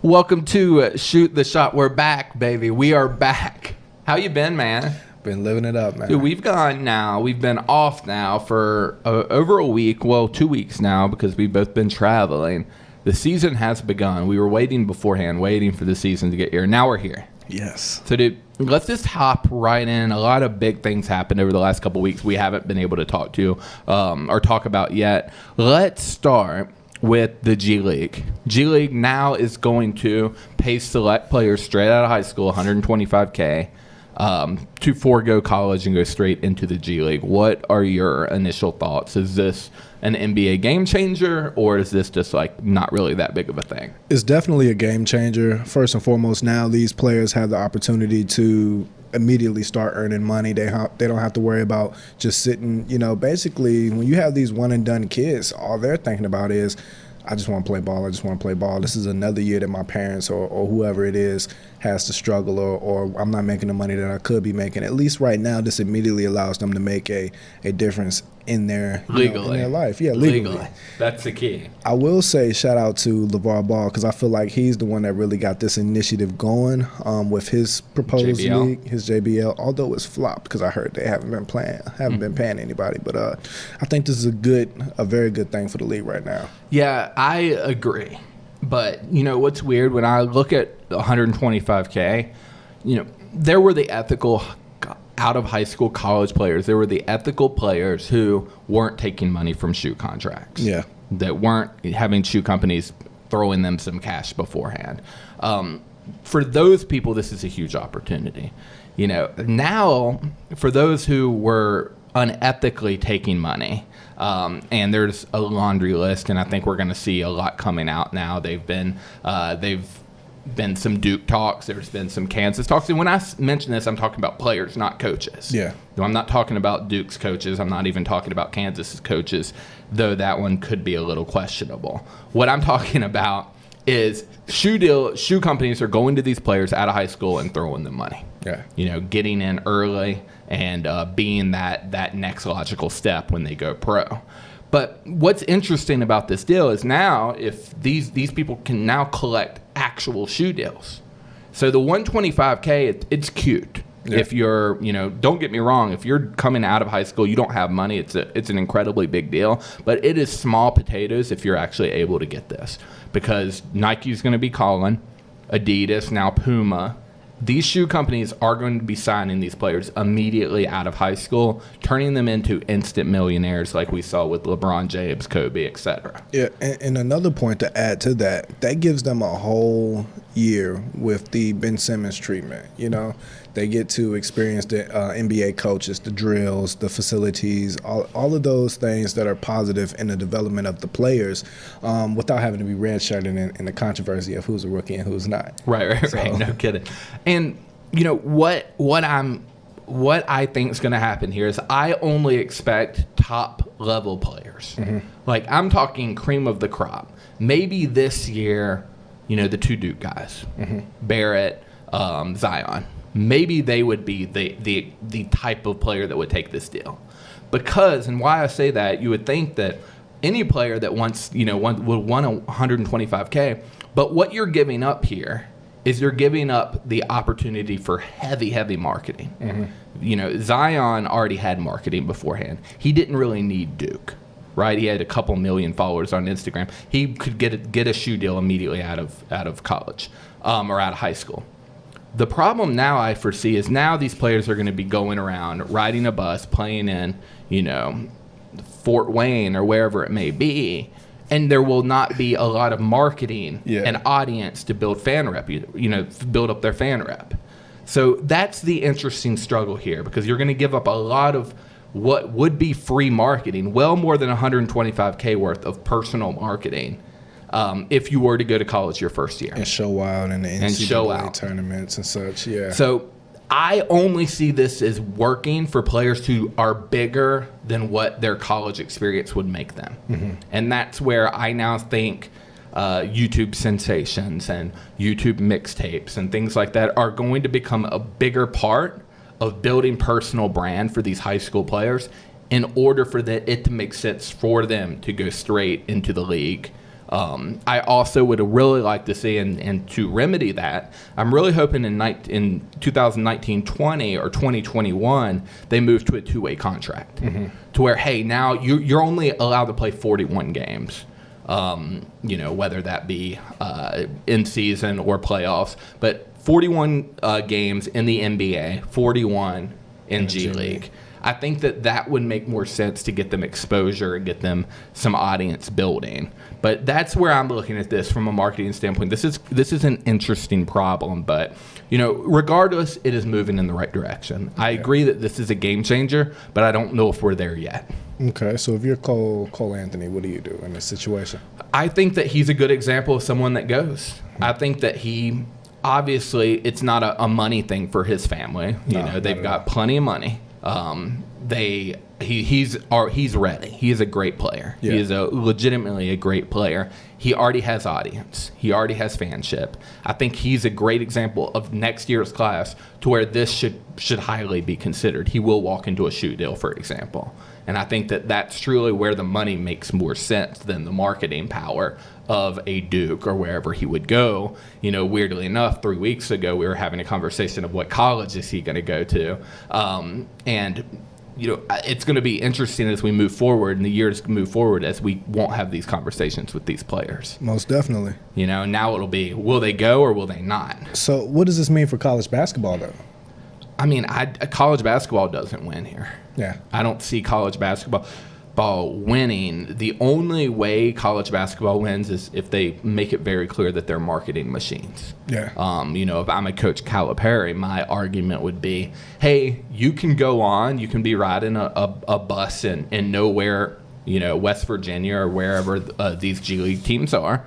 Welcome to Shoot the Shot. We're back, baby. We are back. How you been, man? Been living it up, man. Dude, we've been off now for over a week. Well, 2 weeks now because we've both been traveling. The season has begun. We were waiting beforehand, waiting for the season to get here. Now we're here. Yes. So, dude, let's just hop right in. A lot of big things happened over the last couple of weeks we haven't been able to talk to or talk about yet. Let's start with the G League. G League now is going to pay select players straight out of high school $125K to forego college and go straight into the G League. What are your initial thoughts? Is this an NBA game changer, or is this just like not really that big of a thing? It's definitely a game changer. First and foremost, now these players have the opportunity to immediately start earning money. They don't have to worry about just sitting. Basically, when you have these one-and-done kids, all they're thinking about is, I just want to play ball. I just want to play ball. This is another year that my parents or whoever it is has to struggle, or I'm not making the money that I could be making. At least right now, this immediately allows them to make a difference in their in their life. Yeah, legally. That's the key. I will say shout out to LeVar Ball because I feel like he's the one that really got this initiative going with his proposed league, his JBL. Although it's flopped because I heard they haven't been paying anybody. But I think this is a very good thing for the league right now. Yeah, I agree. But what's weird when I look at 125K, there were the ethical out of high school college players. There were the ethical players who weren't taking money from shoe contracts. Yeah. That weren't having shoe companies throwing them some cash beforehand. For those people, this is a huge opportunity. Now for those who were unethically taking money, and there's a laundry list, and I think we're going to see a lot coming out now. They've been some Duke talks. There's been some Kansas talks. And when I mention this, I'm talking about players, not coaches. Yeah. I'm not talking about Duke's coaches. I'm not even talking about Kansas's coaches, though that one could be a little questionable. What I'm talking about is shoe companies are going to these players out of high school and throwing them money. Yeah. Getting in early and being that next logical step when they go pro. But what's interesting about this deal is now if these people can now collect actual shoe deals. So the 125K, it's cute. Yeah. If you're, don't get me wrong, if you're coming out of high school, you don't have money, it's an incredibly big deal. But it is small potatoes if you're actually able to get this. Because Nike's going to be calling, Adidas, now Puma. These shoe companies are going to be signing these players immediately out of high school, turning them into instant millionaires like we saw with LeBron James, Kobe, etc. Yeah, and another point to add to that gives them a whole year with the Ben Simmons treatment. They get to experience the NBA coaches, the drills, the facilities, all of those things that are positive in the development of the players without having to be redshirted in the controversy of who's a rookie and who's not. Right. No kidding. And what I think is going to happen here is I only expect top level players. Mm-hmm. Like I'm talking cream of the crop. Maybe this year, the two Duke guys, mm-hmm. Barrett, Zion. Maybe they would be the type of player that would take this deal. Because, and why I say that, you would think that any player that wants, would want a 125K, but what you're giving up here is you're giving up the opportunity for heavy marketing. Mm-hmm. Zion already had marketing beforehand. He didn't really need Duke, right? He had a couple million followers on Instagram. He could get a shoe deal immediately out of college or out of high school. The problem now I foresee is now these players are going to be going around, riding a bus, playing in, Fort Wayne or wherever it may be, and there will not be a lot of marketing and audience to build fan rep, build up their fan rep. So that's the interesting struggle here because you're going to give up a lot of what would be free marketing, well more than 125K worth of personal marketing. If you were to go to college your first year. And show out in the NCAA tournaments and such, yeah. So I only see this as working for players who are bigger than what their college experience would make them. Mm-hmm. And that's where I now think YouTube sensations and YouTube mixtapes and things like that are going to become a bigger part of building personal brand for these high school players in order for it to make sense for them to go straight into the league I also would really like to see, and to remedy that, I'm really hoping in 2019-20 or 2021 they move to a two-way contract, to where, hey, now you're only allowed to play 41 games. Whether that be in season or playoffs, but 41 games in the NBA, 41 in G League. I think that would make more sense to get them exposure and get them some audience building. But that's where I'm looking at this from a marketing standpoint. This is an interesting problem, but regardless, it is moving in the right direction. I agree that this is a game changer, but I don't know if we're there yet. Okay, so if you're Cole Anthony, what do you do in this situation? I think that he's a good example of someone that goes. I think that he, obviously, it's not a money thing for his family. They've got plenty of money. He's ready. He is a great player. Yeah. He is legitimately a great player. He already has audience. He already has fanship. I think he's a great example of next year's class to where this should highly be considered. He will walk into a shoe deal, for example. And I think that's truly where the money makes more sense than the marketing power of a Duke or wherever he would go. Weirdly enough, 3 weeks ago, we were having a conversation of what college is he going to go to. It's going to be interesting as we move forward and the years move forward as we won't have these conversations with these players. Most definitely. Now it'll be, will they go or will they not? So what does this mean for college basketball, though? I mean, college basketball doesn't win here. Yeah. I don't see college basketball winning. The only way college basketball wins is if they make it very clear that they're marketing machines. Yeah. If I'm a Coach Calipari, my argument would be, hey, you can go on, you can be riding a bus in nowhere, West Virginia or wherever these G League teams are,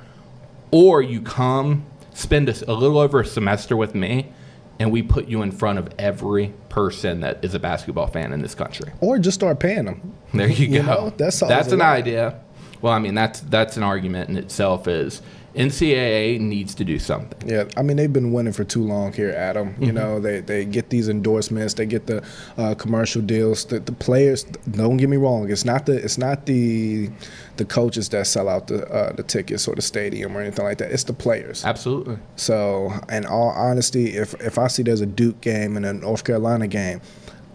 or you come spend a little over a semester with me, and we put you in front of every person that is a basketball fan in this country. Or just start paying them. There you go. That's an idea. Well, I mean, that's an argument in itself is NCAA needs to do something. Yeah, I mean, they've been winning for too long here, Adam. They get these endorsements, they get the commercial deals. The players, don't get me wrong, it's not the coaches that sell out the tickets or the stadium or anything like that. It's the players. Absolutely. So, in all honesty, if I see there's a Duke game and a North Carolina game,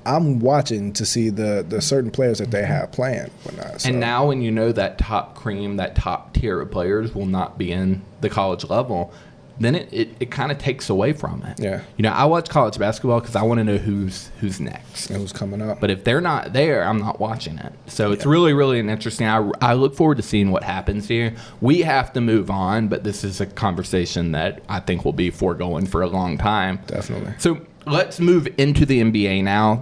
I'm watching to see the certain players that they have playing. So. And now when that top cream, that top tier of players will not be in the college level, then it kind of takes away from it. Yeah. I watch college basketball because I want to know who's next. And who's coming up. But if they're not there, I'm not watching it. So it's really, really interesting. I look forward to seeing what happens here. We have to move on, but this is a conversation that I think will be foregoing for a long time. Definitely. So let's move into the NBA now,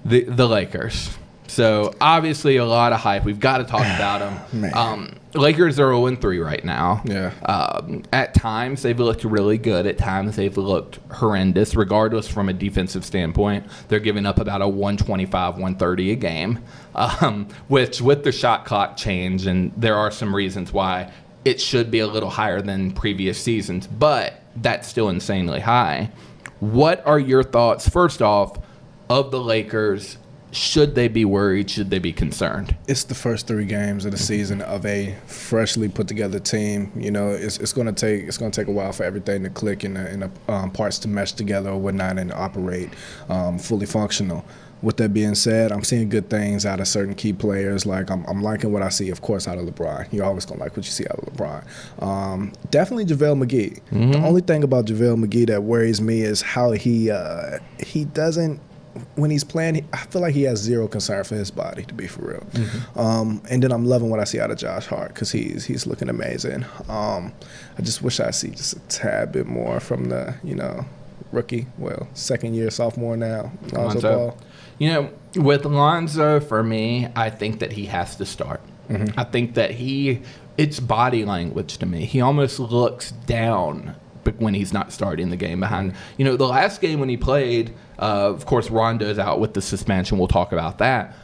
the Lakers. So obviously a lot of hype. We've got to talk about them. Lakers are 0-3 right now. Yeah. At times they've looked really good. At times they've looked horrendous. Regardless from a defensive standpoint, they're giving up about a 125, 130 a game, which with the shot clock change, and there are some reasons why it should be a little higher than previous seasons, but that's still insanely high. What are your thoughts, first off, of the Lakers? Should they be worried? Should they be concerned? It's the first 3 games of the season of a freshly put together team. It's going to take a while for everything to click and the parts to mesh together or whatnot and operate fully functional. With that being said, I'm seeing good things out of certain key players. Like I'm liking what I see, of course, out of LeBron. You're always gonna like what you see out of LeBron. Definitely JaVale McGee. Mm-hmm. The only thing about JaVale McGee that worries me is how he doesn't. When he's playing, I feel like he has zero concern for his body, to be for real. Mm-hmm. And then I'm loving what I see out of Josh Hart because he's looking amazing. I just wish I see just a tad bit more from the rookie, second year sophomore now, Lonzo Ball. With Lonzo, for me, I think that he has to start. Mm-hmm. I think that it's body language to me. He almost looks down when he's not starting the game behind. The last game when he played, of course, Rondo's out with the suspension. We'll talk about that.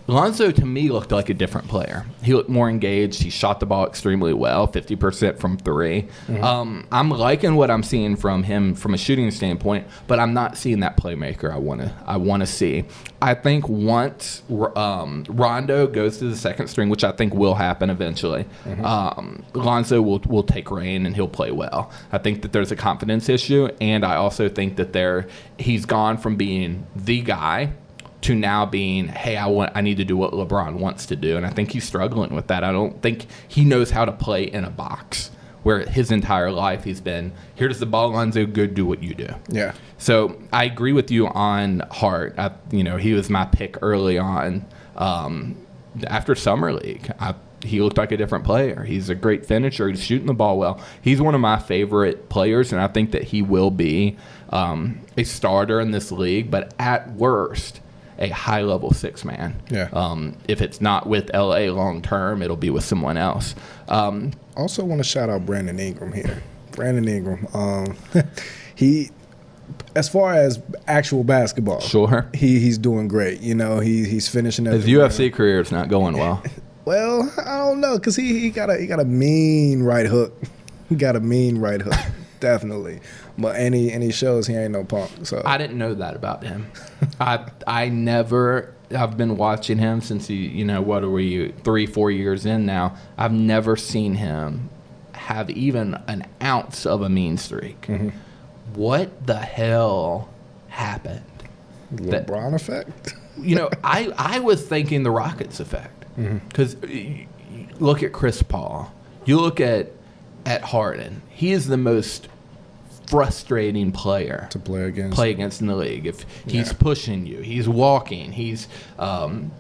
Lonzo, to me, looked like a different player. He looked more engaged. He shot the ball extremely well, 50% from three. I'm liking what I'm seeing from him from a shooting standpoint, but I'm not seeing that playmaker I want to see. I think once Rondo goes to the second string, which I think will happen eventually, Lonzo will take reign and he'll play well. I think that there's a confidence issue, and I also think that he's gone from being the guy to now being, hey, I need to do what LeBron wants to do. And I think he's struggling with that. I don't think he knows how to play in a box, where his entire life he's been, here's the ball, Lonzo, go do what you do. Yeah. So I agree with you on Hart. He was my pick early on. After Summer League, he looked like a different player. He's a great finisher. He's shooting the ball well. He's one of my favorite players, and I think that he will be a starter in this league, but at worst, a high-level six-man. Yeah. If it's not with L.A. long-term, it'll be with someone else. Also want to shout out Brandon Ingram here. Brandon Ingram. He, as far as actual basketball, sure, he's doing great. He's finishing at his UFC career is not going well. Well, I don't know, because he got a mean right hook. He got a mean right hook. Definitely. But and he shows he ain't no punk. So I didn't know that about him. I've been watching him since what are we, 3-4 years in now. I've never seen him have even an ounce of a mean streak. What the hell happened? LeBron effect? I was thinking the Rockets effect. Because look at Chris Paul. You look at Harden. He is the most frustrating player to play against in the league. If he's pushing you, he's walking, he's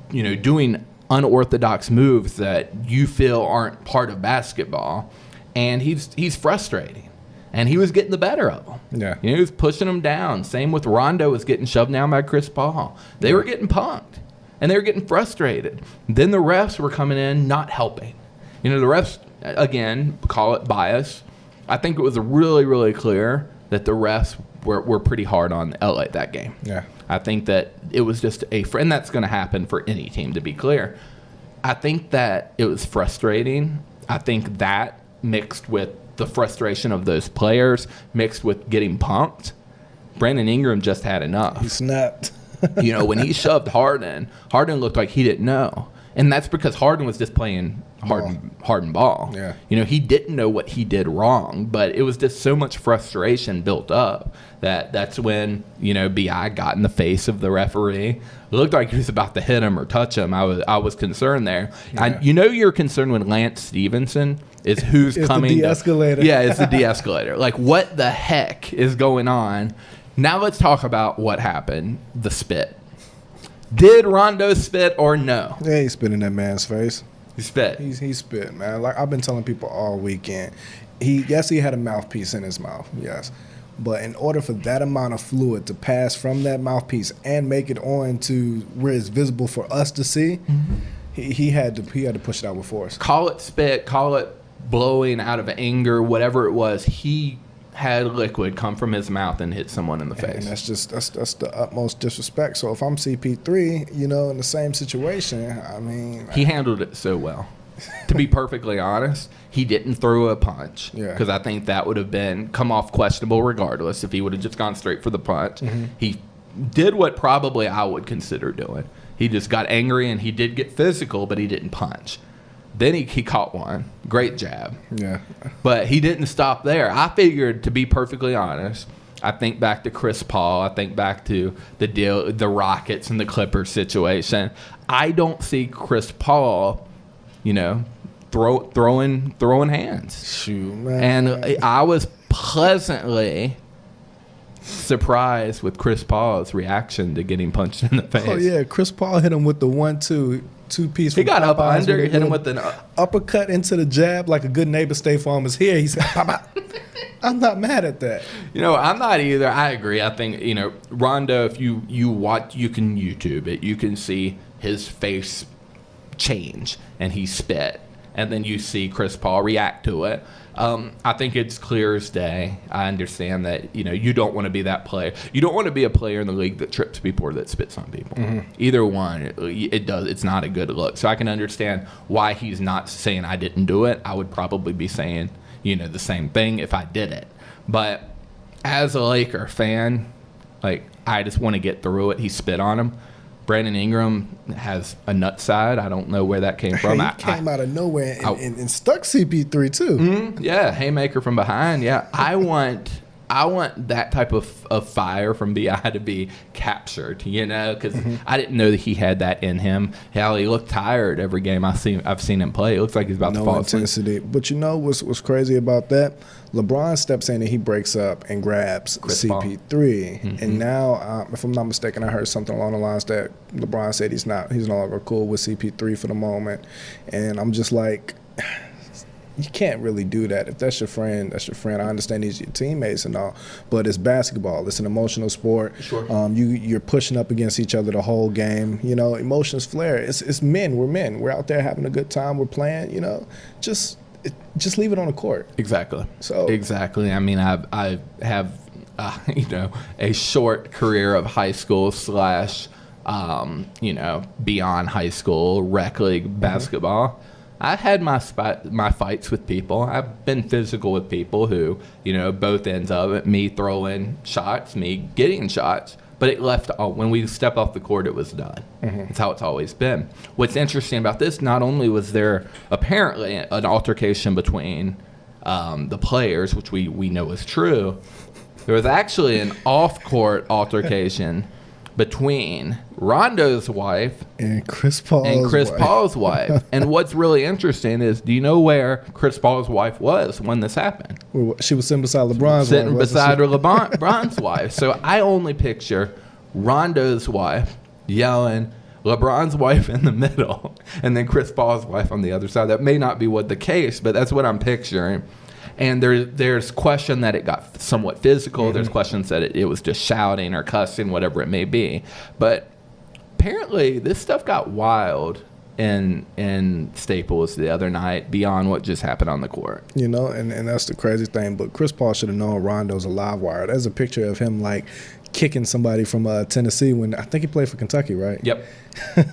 doing unorthodox moves that you feel aren't part of basketball, and he's frustrating. And he was getting the better of him. Yeah, he was pushing them down. Same with Rondo was getting shoved down by Chris Paul. They were getting punked, and they were getting frustrated. Then the refs were coming in, not helping. The refs, again, call it bias. I think it was really, really clear that the refs were pretty hard on LA that game. Yeah. I think that it was just and that's going to happen for any team, to be clear. I think that it was frustrating. I think that mixed with the frustration of those players, mixed with getting pumped, Brandon Ingram just had enough. He snapped. When he shoved Harden looked like he didn't know. And that's because Harden was just playing Harden ball. Yeah. He didn't know what he did wrong, but it was just so much frustration built up that's when, B.I. got in the face of the referee. It looked like he was about to hit him or touch him. I was concerned there. Yeah. You're concerned when Lance Stevenson is who's coming. The de-escalator. It's the de-escalator. Like, what the heck is going on? Now let's talk about what happened, the spit. Did Rondo spit or no? Yeah, he spit in that man's face. He spit. He spit, man. Like I've been telling people all weekend. He had a mouthpiece in his mouth, yes. But in order for that amount of fluid to pass from that mouthpiece and make it on to where it's visible for us to see, he had to push it out with force. Call it spit, call it blowing out of anger, whatever it was. He had liquid come from his mouth and hit someone in the face. And that's the utmost disrespect. So if I'm CP3, in the same situation, I mean, he handled it so well. To be perfectly honest, he didn't throw a punch. Yeah. Because I think that would have come off questionable regardless if he would have just gone straight for the punch. He did what probably I would consider doing. He just got angry and he did get physical, but he didn't punch. Then he caught one. Great jab. Yeah. But he didn't stop there. I figured, to be perfectly honest, I think back to Chris Paul. I think back to the Rockets and the Clippers situation. I don't see Chris Paul, throwing hands. Shoot, man. And I was pleasantly surprised with Chris Paul's reaction to getting punched in the face. Oh, yeah. Chris Paul hit him with the 1-2. Two-piece. He got up under, hit him with an uppercut into the jab like a good neighbor. State Farm is here. He said, "Pop." I'm not mad at that. I'm not either. I agree. I think Rondo. If you watch, you can YouTube it. You can see his face change, and he spit, and then you see Chris Paul react to it. I think it's clear as day. I understand that, you don't want to be that player. You don't want to be a player in the league that trips people or that spits on people. Either one, it's not a good look. So I can understand why he's not saying I didn't do it. I would probably be saying, the same thing if I did it. But as a Laker fan, I just want to get through it. He spit on him. Brandon Ingram has a nut side. I don't know where that came from. He came out of nowhere and stuck CP3 too. Yeah, haymaker from behind. Yeah, I want that type of fire from BI to be captured. Because I didn't know that he had that in him. Hell, he looked tired every game I've seen him play. It looks like he's about to fall asleep. No intensity. But what's crazy about that? LeBron steps in and he breaks up and grabs Chris CP3. Paul. And now, if I'm not mistaken, I heard something along the lines that LeBron said he's no longer cool with CP3 for the moment. And I'm just like, you can't really do that. If that's your friend, that's your friend. I understand these are your teammates and all, but it's basketball. It's an emotional sport. Sure. You're pushing up against each other the whole game. Emotions flare. It's men. We're men. We're out there having a good time. We're playing. Just leave it on the court. Exactly. So exactly. I mean, I have a short career of high school / beyond high school rec league basketball. I had my fights with people. I've been physical with people who, both ends of it, me throwing shots, me getting shots. But it left, when we stepped off the court, it was done. That's how it's always been. What's interesting about this, not only was there apparently an altercation between the players, which we know is true, there was actually an off-court altercation between Rondo's wife and Chris Paul's wife. And what's really interesting is, do you know where Chris Paul's wife was when this happened? She was sitting beside LeBron's sitting beside LeBron's wife. So I only picture Rondo's wife yelling, LeBron's wife in the middle, and then Chris Paul's wife on the other side. That may not be what the case, but that's what I'm picturing. And there's question that it got somewhat physical. There's questions that it was just shouting or cussing, whatever it may be. But apparently this stuff got wild in Staples the other night beyond what just happened on the court. And that's the crazy thing. But Chris Paul should have known Rondo's a live wire. There's a picture of him kicking somebody from Tennessee when I think he played for Kentucky, right? Yep.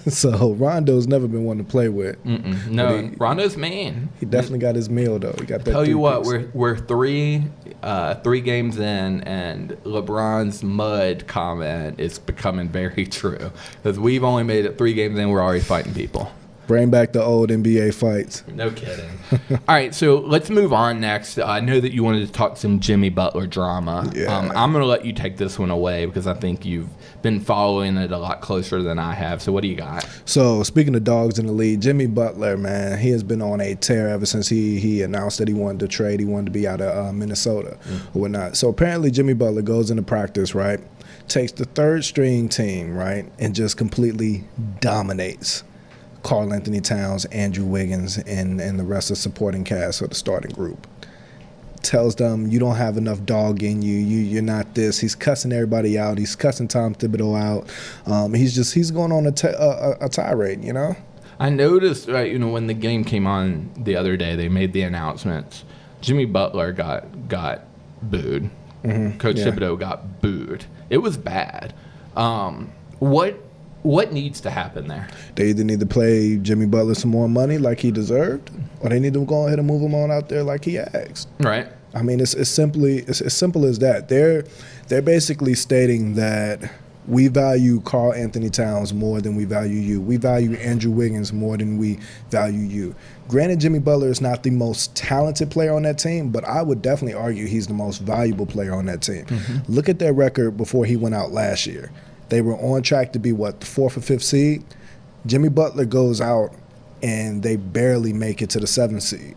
So Rondo's never been one to play with. No, Rondo's mean. He definitely got his meal though. He got that. Tell you what, we're three games in, and LeBron's mud comment is becoming very true because we've only made it 3 games in. We're already fighting people. Bring back the old NBA fights. No kidding. All right, so let's move on next. I know that you wanted to talk some Jimmy Butler drama. Yeah. I'm going to let you take this one away because I think you've been following it a lot closer than I have. So what do you got? So speaking of dogs in the league, Jimmy Butler, man, he has been on a tear ever since he announced that he wanted to trade. He wanted to be out of Minnesota or whatnot. So apparently Jimmy Butler goes into practice, right, takes the third string team, right, and just completely dominates Karl Anthony Towns, Andrew Wiggins, and the rest of the supporting cast of the starting group. Tells them you don't have enough dog in you. You're not this. He's cussing everybody out. He's cussing Tom Thibodeau out. He's going on a tirade. I noticed when the game came on the other day, they made the announcements. Jimmy Butler got booed. Coach Thibodeau got booed. It was bad. What needs to happen there? They either need to play Jimmy Butler some more money like he deserved, or they need to go ahead and move him on out there like he asked. Right. I mean, it's as simple as that. They're basically stating that we value Karl Anthony Towns more than we value you. We value Andrew Wiggins more than we value you. Granted, Jimmy Butler is not the most talented player on that team, but I would definitely argue he's the most valuable player on that team. Look at their record before he went out last year. They were on track to be, the 4th or 5th seed? Jimmy Butler goes out, and they barely make it to the 7th seed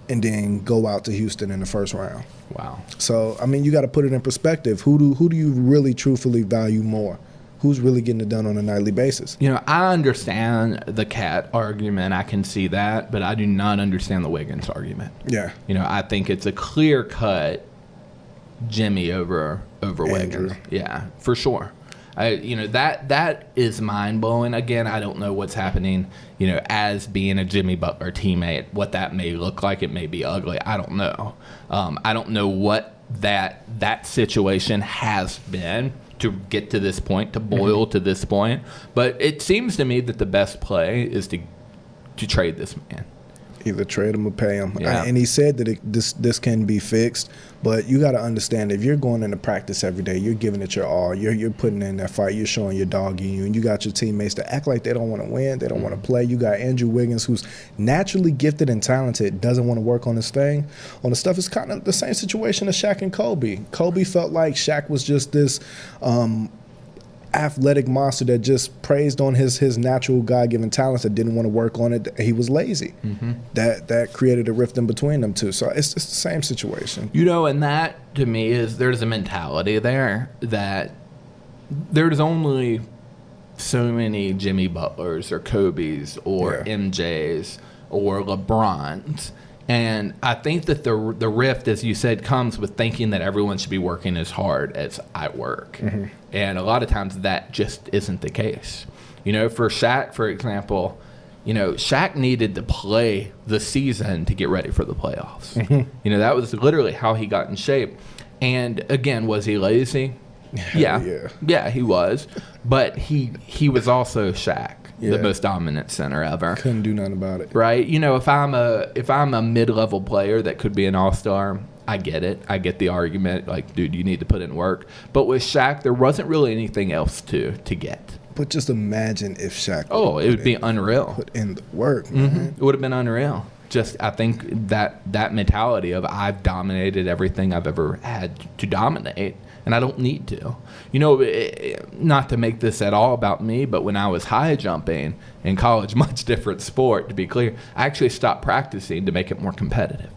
and then go out to Houston in the first round. Wow. So, I mean, you got to put it in perspective. Who do you really truthfully value more? Who's really getting it done on a nightly basis? I understand the Cat argument. I can see that, but I do not understand the Wiggins argument. Yeah. I think it's a clear-cut Jimmy over Wiggins. Yeah, for sure. That is mind-blowing. Again, I don't know what's happening, as being a Jimmy Butler teammate, what that may look like. It may be ugly. I don't know. I don't know what that situation has been to get to this point, to boil to this point. But it seems to me that the best play is to trade this man. Either trade him or pay him. Yeah. And he said that this can be fixed, but you got to understand, if you're going into practice every day, you're giving it your all, you're putting in that fight, you're showing your dog in you, and you got your teammates that act like they don't want to win, they don't want to play. You got Andrew Wiggins, who's naturally gifted and talented, doesn't want to work on his thing, on the stuff. It's kind of the same situation as Shaq and Kobe. Kobe felt like Shaq was just this athletic monster that just praised on his natural God-given talents, that didn't want to work on it. He was lazy. That created a rift in between them two. So it's the same situation. And that to me is, there's a mentality there that there's only so many Jimmy Butlers or Kobe's or MJ's or LeBron's. And I think that the rift, as you said, comes with thinking that everyone should be working as hard as I work. And a lot of times that just isn't the case. For Shaq, for example, Shaq needed to play the season to get ready for the playoffs. That was literally how he got in shape. And again, was he lazy? Yeah, he was. But he was also Shaq. The most dominant center ever. Couldn't do nothing about it. Right? If I'm a mid-level player that could be an all-star, I get it. I get the argument. Like, dude, you need to put in work. But with Shaq, there wasn't really anything else to get. But just imagine if Shaq. It would be unreal. Put in the work, man. It would have been unreal. I think that mentality of, I've dominated everything I've ever had to dominate, and I don't need to. Not to make this at all about me, but when I was high jumping in college, much different sport, to be clear, I actually stopped practicing to make it more competitive.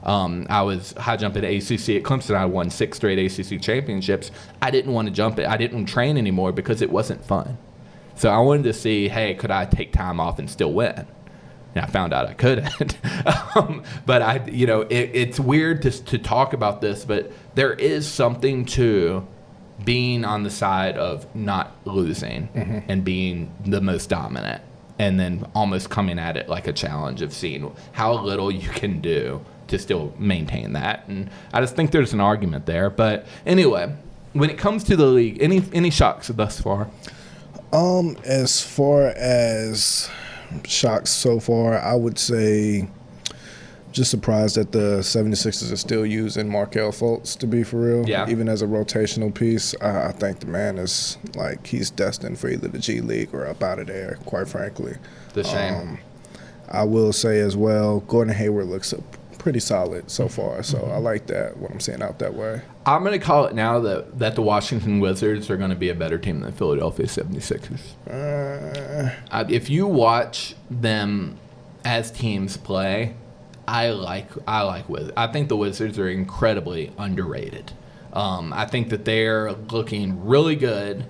I was high jumping at ACC at Clemson. I won 6 straight ACC championships. I didn't want to jump it. I didn't train anymore because it wasn't fun. So I wanted to see, hey, could I take time off and still win? And I found out I couldn't. But it's weird to talk about this, but there is something to being on the side of not losing and being the most dominant, and then almost coming at it like a challenge of seeing how little you can do to still maintain that. And I just think there's an argument there. But anyway, when it comes to the league, any shocks thus far? As far as shocks so far, I would say just surprised that the 76ers are still using Markelle Fultz, to be for real. Yeah. Even as a rotational piece, I think the man is like, he's destined for either the G League or up out of there, quite frankly. The shame. I will say as well, Gordon Hayward looks pretty solid so far, so I like that, what I'm seeing out that way. I'm going to call it now that the Washington Wizards are going to be a better team than the Philadelphia 76ers. If you watch them as teams play, I like Wizards. I think the Wizards are incredibly underrated. I think that they're looking really good.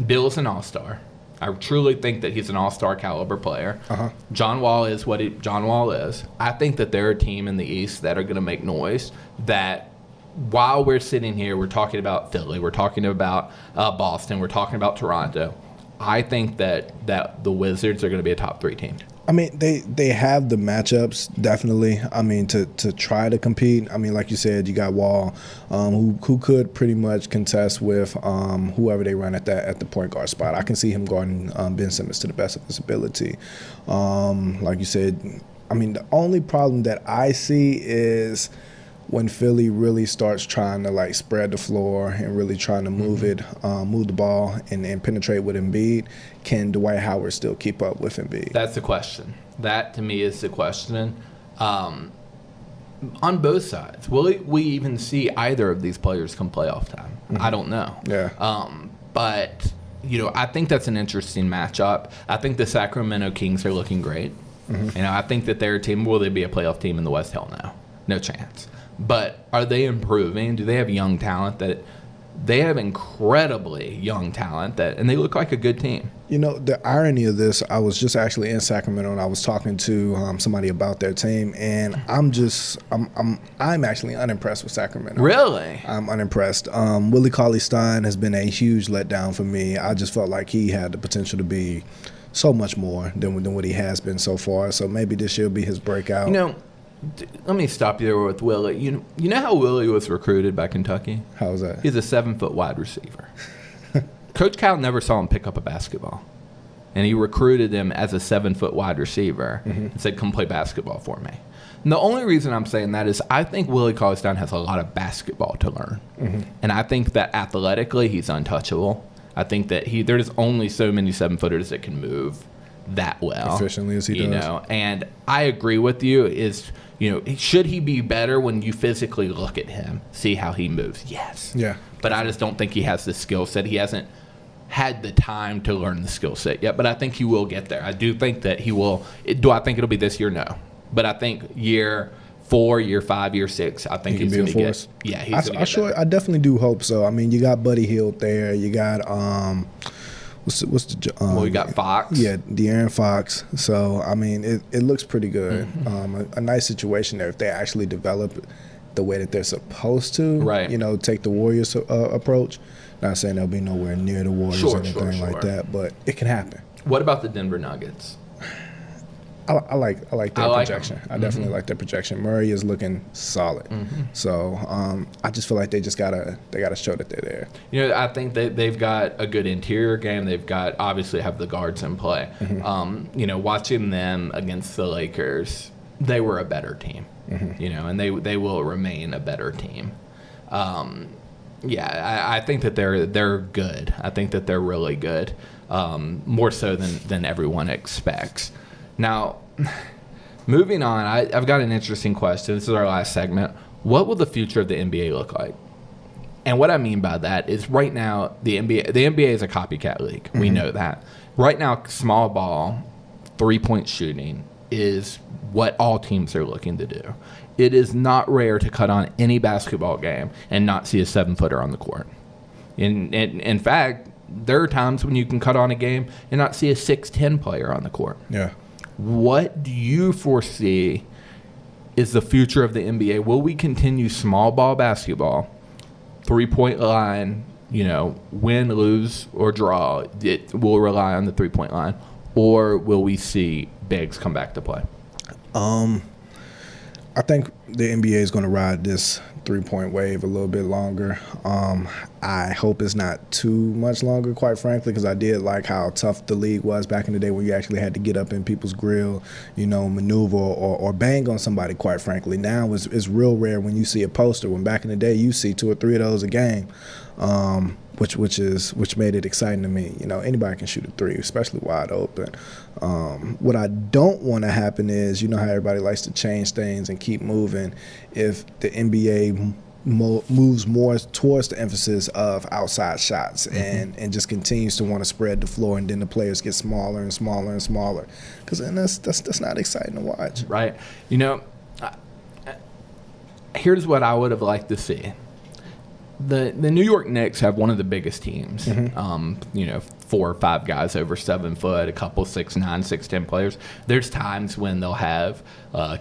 Bill's an all-star. I truly think that he's an all-star caliber player. John Wall is what John Wall is. I think that they're a team in the East that are going to make noise, that while we're sitting here, we're talking about Philly, we're talking about Boston, we're talking about Toronto. I think that the Wizards are going to be a top 3 team. I mean, they have the matchups, definitely. I mean, to try to compete. I mean, like you said, you got Wall, who could pretty much contest with whoever they run at the point guard spot. I can see him guarding Ben Simmons to the best of his ability. Like you said, I mean, the only problem that I see is when Philly really starts trying to like spread the floor and really trying to move the ball and penetrate with Embiid. Can Dwight Howard still keep up with Embiid? That's the question. That to me is the question. On both sides, will we even see either of these players come playoff time? I don't know. Yeah. But I think that's an interesting matchup. I think the Sacramento Kings are looking great. I think that their team, will they be a playoff team in the West? Hell no. No chance. But are they improving? Do they have young talent that they have incredibly young talent and they look like a good team. You know, the irony of this, I was just actually in Sacramento and I was talking to somebody about their team, and I'm actually unimpressed with Sacramento. Really? I'm unimpressed. Willie Cauley-Stein has been a huge letdown for me. I just felt like he had the potential to be so much more than what he has been so far. So maybe this year will be his breakout. You know, let me stop you there with Willie. You know how Willie was recruited by Kentucky? How was that? He's a 7-foot wide receiver. Coach Cal never saw him pick up a basketball. And he recruited him as a 7-foot wide receiver and said, come play basketball for me. And the only reason I'm saying that is I think Willie Cauley-Stein has a lot of basketball to learn. And I think that athletically he's untouchable. I think that there's only so many 7-footers that can move that well. Efficiently as he does. You know, and I agree with you should he be better when you physically look at him, see how he moves? Yes. Yeah. But I just don't think he has the skill set. He hasn't had the time to learn the skill set yet, but I think he will get there. I do think that he will. Do I think it'll be this year? No. But I think year 4, year 5, year 6, I think he's going to get. Yeah, he's going to get I definitely do hope so. I mean, you got Buddy Hield there. You got what's the you got Fox. Yeah, De'Aaron Fox. So I mean, it looks pretty good. A nice situation there if they actually develop the way that they're supposed to. Right. You know, take the Warriors approach. Not saying they'll be nowhere near the Warriors or anything like that, but it can happen. What about the Denver Nuggets? I like their projection. I definitely like their projection. Murray is looking solid. So I just feel like they gotta show that they're there. You know, I think they've got a good interior game. They've got obviously have the guards in play. You know, watching them against the Lakers, they were a better team. You know, and they will remain a better team. Yeah, I think that they're good. I think that they're really good, more so than everyone expects. Now, moving on, I've got an interesting question. This is our last segment. What will the future of the NBA look like? And what I mean by that is right now the NBA is a copycat league. We know that. Right now, small ball, 3-point shooting is what all teams are looking to do. It is not rare to cut on any basketball game and not see a 7-footer on the court. In fact, there are times when you can cut on a game and not see a 6'10" player on the court. Yeah. What do you foresee is the future of the NBA? Will we continue small ball basketball, 3-point line, you know, win, lose, or draw? It will rely on the 3-point line. Or will we see bigs come back to play? I think the NBA is going to ride this 3-point wave a little bit longer. I hope it's not too much longer, quite frankly, because I did like how tough the league was back in the day when you actually had to get up in people's grill, you know, maneuver or bang on somebody, quite frankly. Now it's real rare when you see a poster. When back in the day you see 2 or 3 of those a game, which made it exciting to me. You know, anybody can shoot a 3, especially wide open. What I don't want to happen is, you know how everybody likes to change things and keep moving. If the NBA moves more towards the emphasis of outside shots and just continues to want to spread the floor, and then the players get smaller and smaller and smaller, because then that's not exciting to watch. Right. You know, here's what I would have liked to see. The New York Knicks have one of the biggest teams. You know, 4 or 5 guys over 7 foot, a couple 6'9", 6'10" players. There's times when they'll have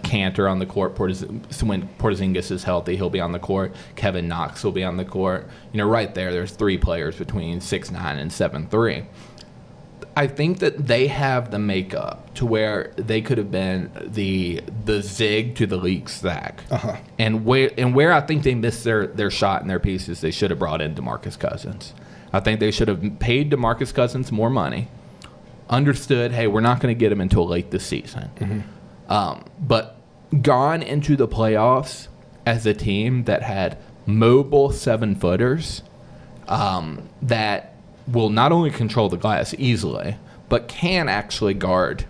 Cantor on the court. When Porzingis is healthy, he'll be on the court. Kevin Knox will be on the court. You know, right there's 3 players between 6'9" and 7'3". I think that they have the makeup to where they could have been the zig to the league Zach. And where I think they missed their shot and their pieces, they should have brought in DeMarcus Cousins. I think they should have paid DeMarcus Cousins more money, understood, hey, we're not going to get him until late this season. But gone into the playoffs as a team that had mobile 7-footers that will not only control the glass easily, but can actually guard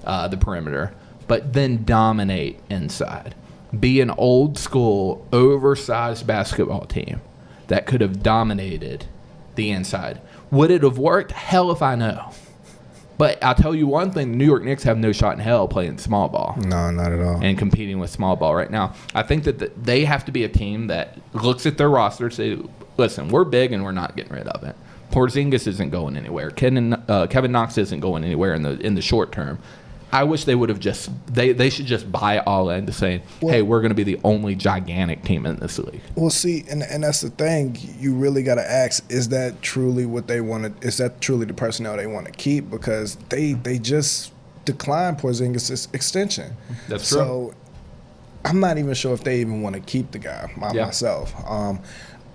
the perimeter, but then dominate inside. Be an old school, oversized basketball team that could have dominated the inside. Would it have worked? Hell if I know. But I'll tell you one thing, the New York Knicks have no shot in hell playing small ball. No, not at all. And competing with small ball right now. I think that they have to be a team that looks at their roster and say, listen, we're big and we're not getting rid of it. Porzingis isn't going anywhere. Kevin Knox isn't going anywhere in the short term. I wish they would have they should just buy all into saying, hey, we're going to be the only gigantic team in this league. Well, see, and that's the thing. You really got to ask, is that truly what they want to – is that truly the personnel they want to keep? Because they just declined Porzingis' extension. That's true. So I'm not even sure if they even want to keep the guy myself.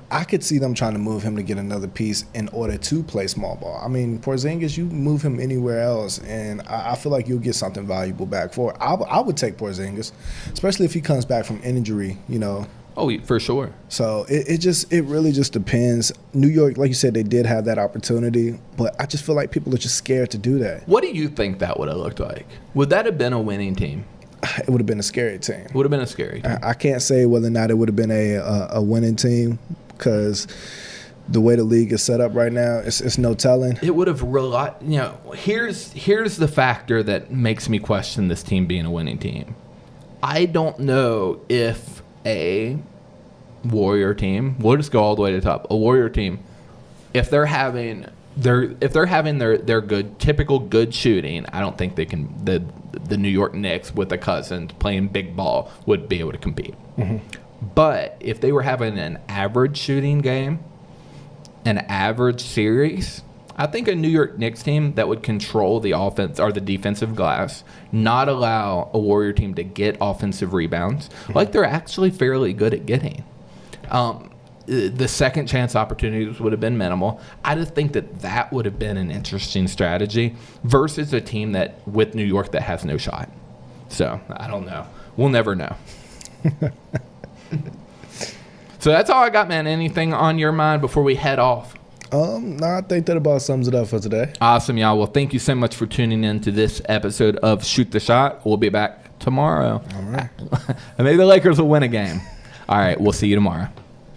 I could see them trying to move him to get another piece in order to play small ball. I mean, Porzingis, you move him anywhere else, and I feel like you'll get something valuable back for it. I would take Porzingis, especially if he comes back from injury, you know. Oh, for sure. So it really just depends. New York, like you said, they did have that opportunity, but I just feel like people are just scared to do that. What do you think that would have looked like? Would that have been a winning team? It would have been a scary team. Would have been a scary team. I can't say whether or not it would have been a winning team, because the way the league is set up right now, it's no telling. It would have relied. You know, here's the factor that makes me question this team being a winning team. I don't know if a Warrior team. We'll just go all the way to the top. A Warrior team, if they're having their good typical good shooting, I don't think they can. The New York Knicks with the Cousins playing big ball would be able to compete. Mm-hmm. But if they were having an average shooting game, an average series, I think a New York Knicks team that would control the offense or the defensive glass, not allow a Warrior team to get offensive rebounds, like they're actually fairly good at getting. The second chance opportunities would have been minimal. I just think that would have been an interesting strategy versus a team that with New York that has no shot. So I don't know. We'll never know. So that's all I got, man. Anything on your mind before we head off? No, I think that about sums it up for today. Awesome, y'all. Well, thank you so much for tuning in to this episode of Shoot the Shot. We'll be back tomorrow. All right. And maybe the Lakers will win a game. All right, we'll see you tomorrow.